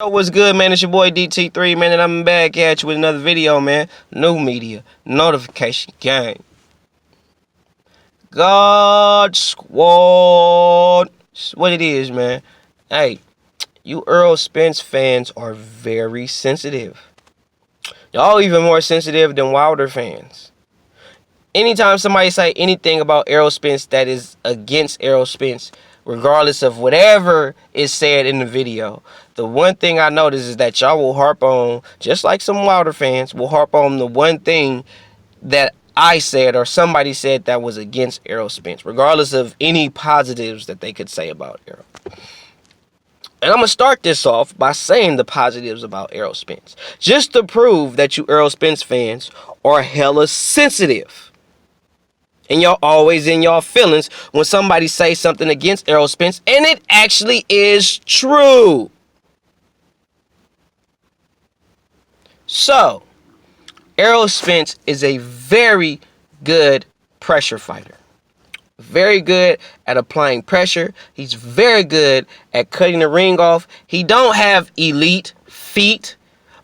Yo, what's good, man? It's your boy DT3, man, and I'm back at you with another video, man. New media, notification gang. God Squad. It's what it is, man. Hey, you Errol Spence fans are very sensitive. Y'all even more sensitive than Wilder fans. Anytime somebody say anything about Errol Spence that is against Errol Spence, regardless of whatever is said in the video, the one thing I notice is that y'all will harp on, just like some Wilder fans, will harp on the one thing that I said or somebody said that was against Errol Spence, regardless of any positives that they could say about Errol. And I'm going to start this off by saying the positives about Errol Spence, just to prove that you Errol Spence fans are hella sensitive. And y'all always in y'all feelings when somebody says something against Errol Spence, and it actually is true. So, Errol Spence is a very good pressure fighter. Very good at applying pressure. He's very good at cutting the ring off. He don't have elite feet,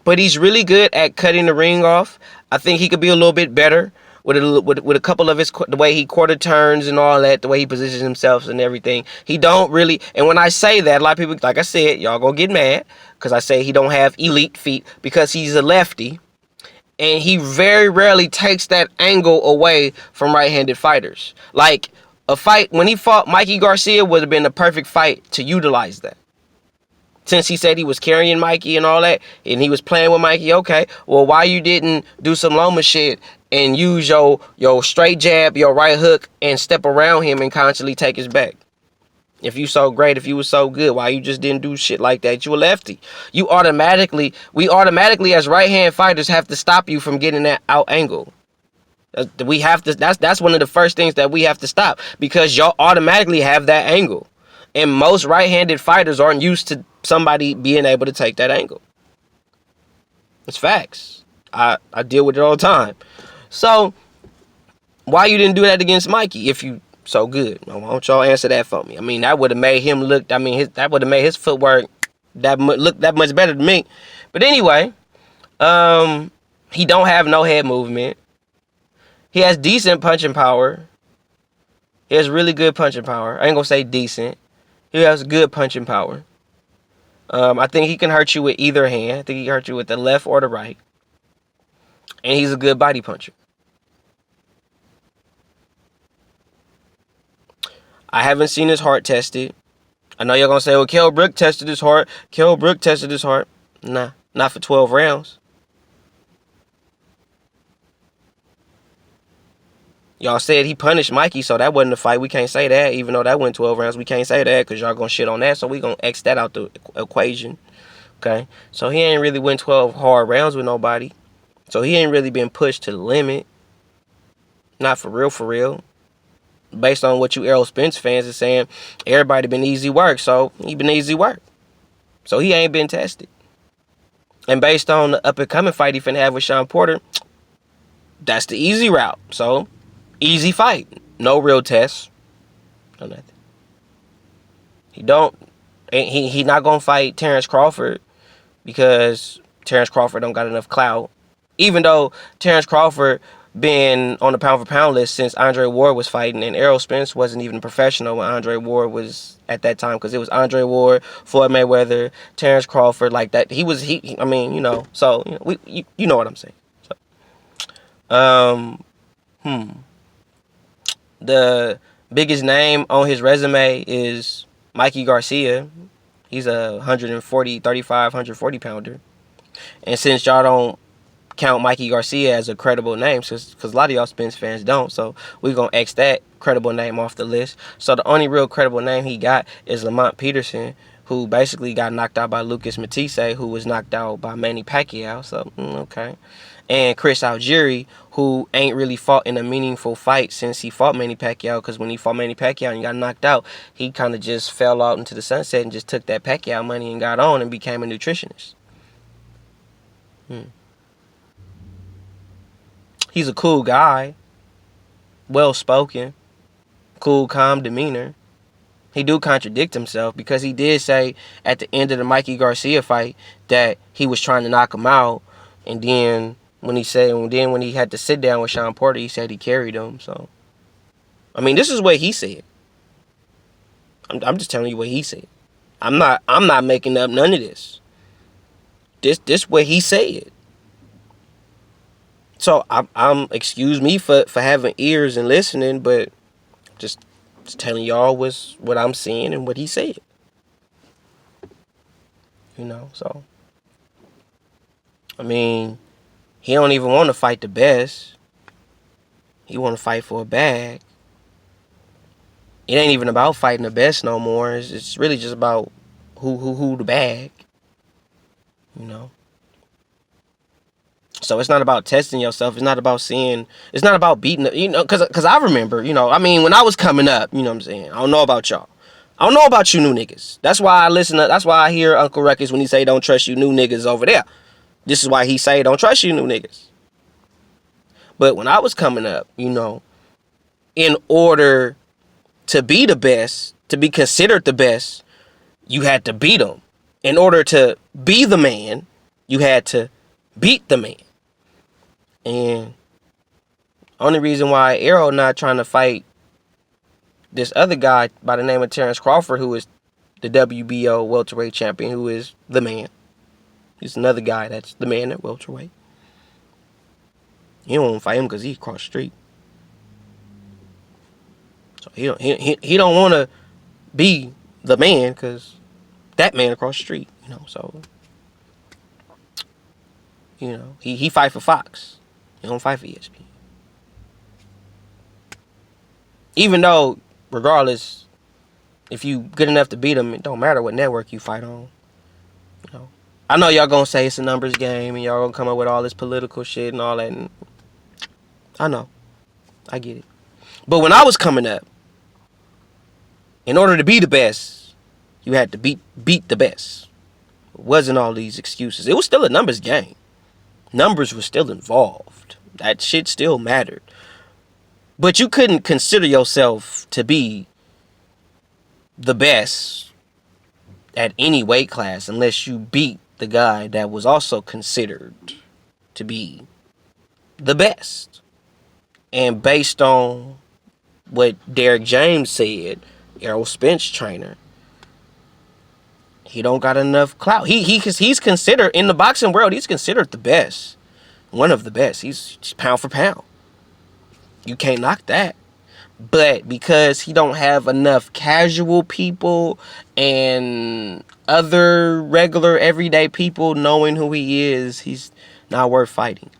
but he's really good at cutting the ring off. I think he could be a little bit better with a couple of the way he quarter turns and all that, the way he positions himself and everything. He don't really, and when I say that, a lot of people, like I said, y'all gonna get mad because I say he don't have elite feet because he's a lefty. And he very rarely takes that angle away from right-handed fighters. Like a fight when he fought Mikey Garcia would have been the perfect fight to utilize that. Since he said he was carrying Mikey and all that, and he was playing with Mikey, okay, well, why you didn't do some Loma shit and use your straight jab, your right hook, and step around him and constantly take his back? If you so great, if you was so good, why you just didn't do shit like that? You a lefty. We automatically as right-hand fighters have to stop you from getting that out angle. We have to. That's one of the first things that we have to stop, because y'all automatically have that angle, and most right-handed fighters aren't used to somebody being able to take that angle. It's facts. I deal with it all the time. So why you didn't do that against Mikey if you so good? Why don't y'all answer that for me? I mean, that would have made him look. I mean, that would have made his footwork look that much better than me. But anyway, he don't have no head movement. He has decent punching power. He has really good punching power. I ain't gonna say decent. He has good punching power. I think he can hurt you with either hand. I think he can hurt you with the left or the right. And he's a good body puncher. I haven't seen his heart tested. I know y'all gonna say, well, Kell Brook tested his heart. Kell Brook tested his heart. Nah, not for 12 rounds. Y'all said he punished Mikey, so that wasn't a fight. We can't say that. Even though that went 12 rounds, we can't say that because y'all gonna shit on that. So we gonna X that out the equation. Okay? So he ain't really win 12 hard rounds with nobody. So he ain't really been pushed to the limit. Not for real, for real. Based on what you Errol Spence fans are saying, everybody been easy work. So he been easy work. So he ain't been tested. And based on the up-and-coming fight he finna have with Sean Porter, that's the easy route. So easy fight. No real tests. No nothing. He not gonna fight Terrence Crawford because Terrence Crawford don't got enough clout. Even though Terrence Crawford been on the pound for pound list since Andre Ward was fighting, and Errol Spence wasn't even a professional when Andre Ward was at that time, because it was Andre Ward, Floyd Mayweather, Terrence Crawford, like that. I mean, you know, so you know what I'm saying. So, the biggest name on his resume is Mikey Garcia. He's a 140 pounder. And since y'all don't count Mikey Garcia as a credible name, because a lot of y'all Spence fans don't, so we're going to X that credible name off the list. So the only real credible name he got is Lamont Peterson, who basically got knocked out by Lucas Matisse, who was knocked out by Manny Pacquiao. So, okay. And Chris Algieri, who ain't really fought in a meaningful fight since he fought Manny Pacquiao, because when he fought Manny Pacquiao and got knocked out, he kind of just fell out into the sunset and just took that Pacquiao money and got on and became a nutritionist. He's a cool guy, well-spoken, cool, calm demeanor. He do contradict himself, because he did say at the end of the Mikey Garcia fight that he was trying to knock him out, and then when he had to sit down with Sean Porter, he said he carried him. So, I mean, this is what he said. I'm just telling you what he said. I'm not making up none of this. This what he said. So I'm excuse me for having ears and listening, but just telling y'all what I'm seeing and what he said. You know, so I mean, he don't even want to fight the best. He want to fight for a bag. It ain't even about fighting the best no more. It's really just about who the bag. You know. So it's not about testing yourself. It's not about seeing. It's not about beating. You know, because I remember. You know, I mean, when I was coming up. You know what I'm saying. I don't know about y'all. I don't know about you new niggas. That's why I listen. That's why I hear Uncle Ruckus when he say don't trust you new niggas over there. This is why he say don't trust you new niggas. But when I was coming up, you know, in order to be the best, to be considered the best, you had to beat them. In order to be the man, you had to beat the man. And only reason why Errol not trying to fight this other guy by the name of Terrence Crawford, who is the WBO welterweight champion, who is the man. He's another guy that's the man at welterweight. He don't want to fight him because he's across the street. So he don't want to be the man because that man across the street, you know. So, you know, he fight for Fox. He don't fight for ESPN. Even though, regardless, if you good enough to beat him, it don't matter what network you fight on. You know, I know y'all gonna say it's a numbers game and y'all gonna come up with all this political shit and all that. And I know, I get it. But when I was coming up, in order to be the best, you had to beat the best. It wasn't all these excuses. It was still a numbers game. Numbers were still involved. That shit still mattered. But you couldn't consider yourself to be the best at any weight class unless you beat the guy that was also considered to be the best. And based on what Derrick James said, Errol Spence trainer, he don't got enough clout. He's considered, in the boxing world, he's considered the best. One of the best. He's pound for pound. You can't knock that. But because he don't have enough casual people and other regular everyday people knowing who he is, he's not worth fighting.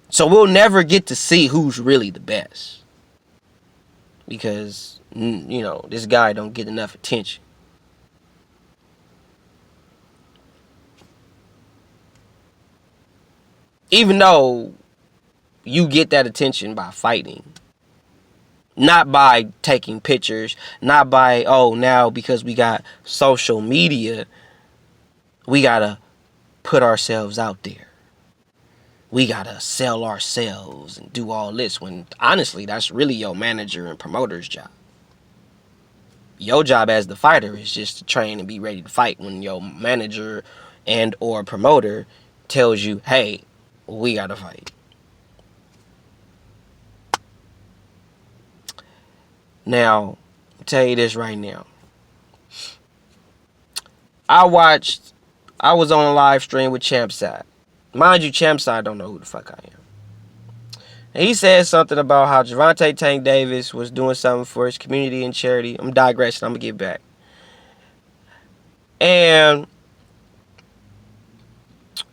So we'll never get to see who's really the best. Because, you know, this guy don't get enough attention. Even though you get that attention by fighting. Not by taking pictures. Not by, oh, now because we got social media, we gotta put ourselves out there. We gotta sell ourselves and do all this, when honestly that's really your manager and promoter's job. Your job as the fighter is just to train and be ready to fight when your manager and or promoter tells you, hey, we gotta fight. Now, I'll tell you this right now. I was on a live stream with Champside. Mind you, Champside don't know who the fuck I am. And he said something about how Gervonta Tank Davis was doing something for his community and charity. I'm digressing. I'm going to get back. And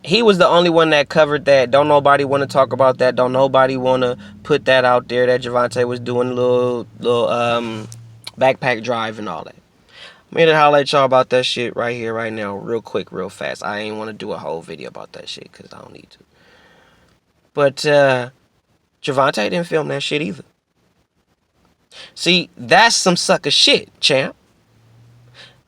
he was the only one that covered that. Don't nobody want to talk about that. Don't nobody want to put that out there that Gervonta was doing a little backpack drive and all that. I'm here to holler at y'all about that shit right here, right now, real quick, real fast. I ain't want to do a whole video about that shit because I don't need to. But Gervonta didn't film that shit either. See, that's some sucker shit, champ.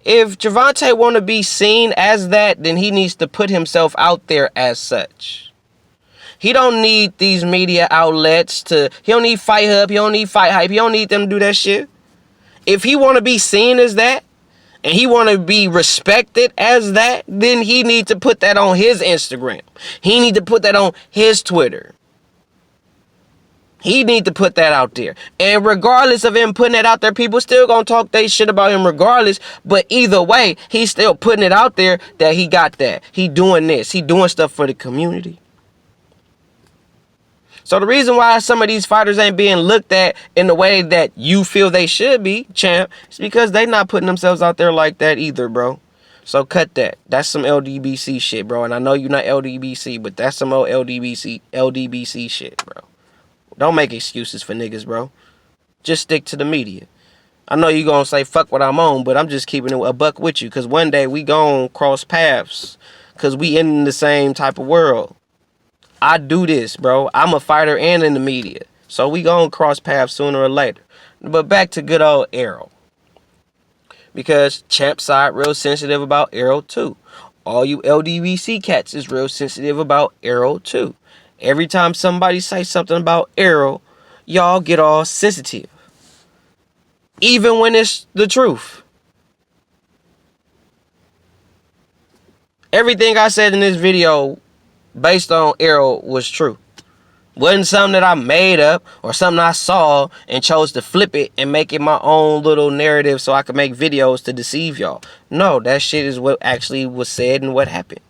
If Gervonta want to be seen as that, then he needs to put himself out there as such. He don't need these media outlets to... He don't need Fight Hub. He don't need Fight Hype. He don't need them to do that shit. If he want to be seen as that, and he want to be respected as that, then he need to put that on his Instagram. He need to put that on his Twitter. He need to put that out there. And regardless of him putting it out there, people still gonna talk they shit about him regardless. But either way, he's still putting it out there that he got that. He doing this. He doing stuff for the community. So the reason why some of these fighters ain't being looked at in the way that you feel they should be, champ, is because they not putting themselves out there like that either, bro. So cut that. That's some LDBC shit, bro. And I know you're not LDBC, but that's some old LDBC shit, bro. Don't make excuses for niggas, bro. Just stick to the media. I know you gonna say fuck what I'm on, but I'm just keeping it a buck with you, because one day we gon' cross paths, because we in the same type of world. I do this, bro. I'm a fighter and in the media. So we gonna cross paths sooner or later. But back to good old Errol. Because champ side real sensitive about Errol too. All you LDBC cats is real sensitive about Errol too. Every time somebody say something about Errol, y'all get all sensitive. Even when it's the truth. Everything I said in this video based on Errol was true. Wasn't something that I made up or something I saw and chose to flip it and make it my own little narrative so I could make videos to deceive y'all. No, that shit is what actually was said and what happened.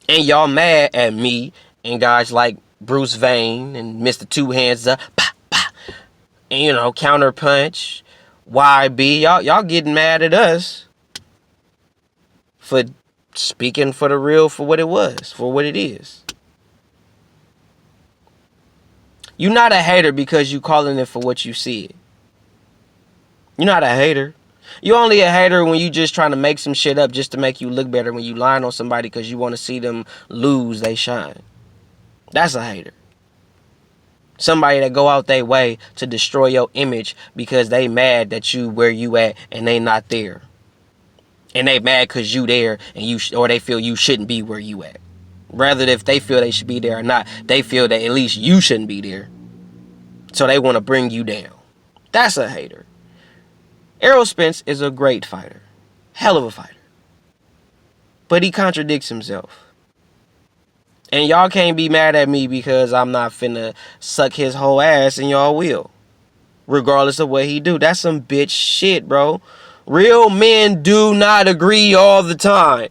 And y'all mad at me and guys like Bruce Vane and Mr. Two Hands Up, bah, bah, and you know, Counterpunch, YB, y'all getting mad at us for speaking for the real, for what it was, for what it is. You're not a hater because you calling it for what you see it. You're not a hater. You only a hater when you just trying to make some shit up just to make you look better, when you lying on somebody because you want to see them lose they shine. That's a hater. Somebody that go out their way to destroy your image because they mad that you where you at and they not there. And they mad because you there and or they feel you shouldn't be where you at. Rather if they feel they should be there or not, they feel that at least you shouldn't be there. So they want to bring you down. That's a hater. Errol Spence is a great fighter. Hell of a fighter. But he contradicts himself. And y'all can't be mad at me because I'm not finna suck his whole ass, and y'all will. Regardless of what he do. That's some bitch shit, bro. Real men do not agree all the time.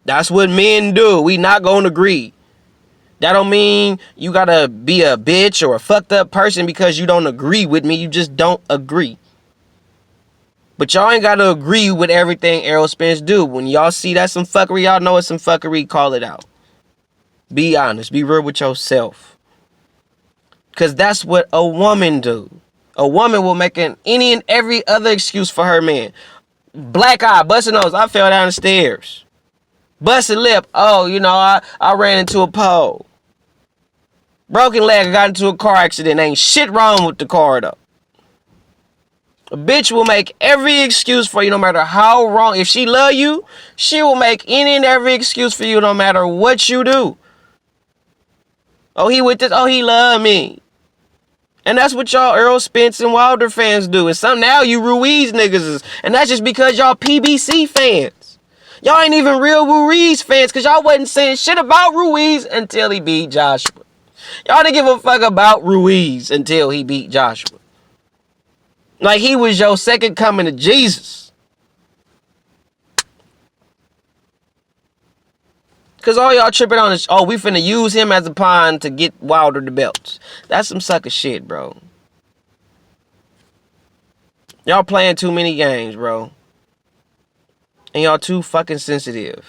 That's what men do. We not gonna agree. That don't mean you gotta be a bitch or a fucked up person because you don't agree with me. You just don't agree. But y'all ain't gotta agree with everything Errol Spence do. When y'all see that some fuckery, y'all know it's some fuckery, call it out. Be honest. Be real with yourself. Because that's what a woman do. A woman will make any and every other excuse for her man. Black eye, busted nose, I fell down the stairs. Busted lip, oh, you know, I ran into a pole. Broken leg, I got into a car accident. Ain't shit wrong with the car though. A bitch will make every excuse for you no matter how wrong. If she love you, she will make any and every excuse for you no matter what you do. Oh, he with this. Oh, he love me. And that's what y'all Errol Spence and Wilder fans do. And some now you Ruiz niggas is. And that's just because y'all PBC fans. Y'all ain't even real Ruiz fans because y'all wasn't saying shit about Ruiz until he beat Joshua. Y'all didn't give a fuck about Ruiz until he beat Joshua. Like he was your second coming to Jesus. Because all y'all tripping on is, oh, we finna use him as a pawn to get Wilder the belts. That's some sucker shit, bro. Y'all playing too many games, bro. And y'all too fucking sensitive.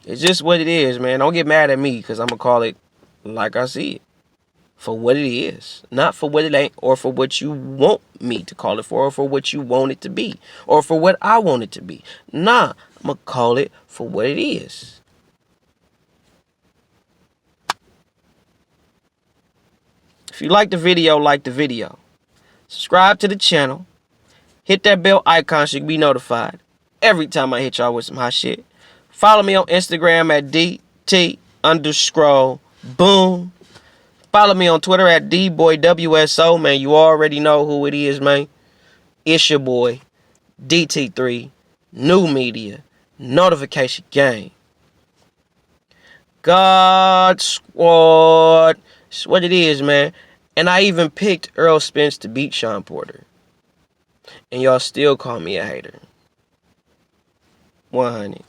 It's just what it is, man. Don't get mad at me because I'm going to call it like I see it. For what it is. Not for what it ain't or for what you want me to call it for or for what you want it to be. Or for what I want it to be. Nah, I'm going to call it for what it is. If you like the video, like the video. Subscribe to the channel. Hit that bell icon so you can be notified every time I hit y'all with some hot shit. Follow me on Instagram at DT_boom. Follow me on Twitter at DBoyWSO, man. You already know who it is, man. It's your boy, DT3, New Media, Notification Gang. God Squad. It's what it is, man. And I even picked Errol Spence to beat Sean Porter. And y'all still call me a hater. 100.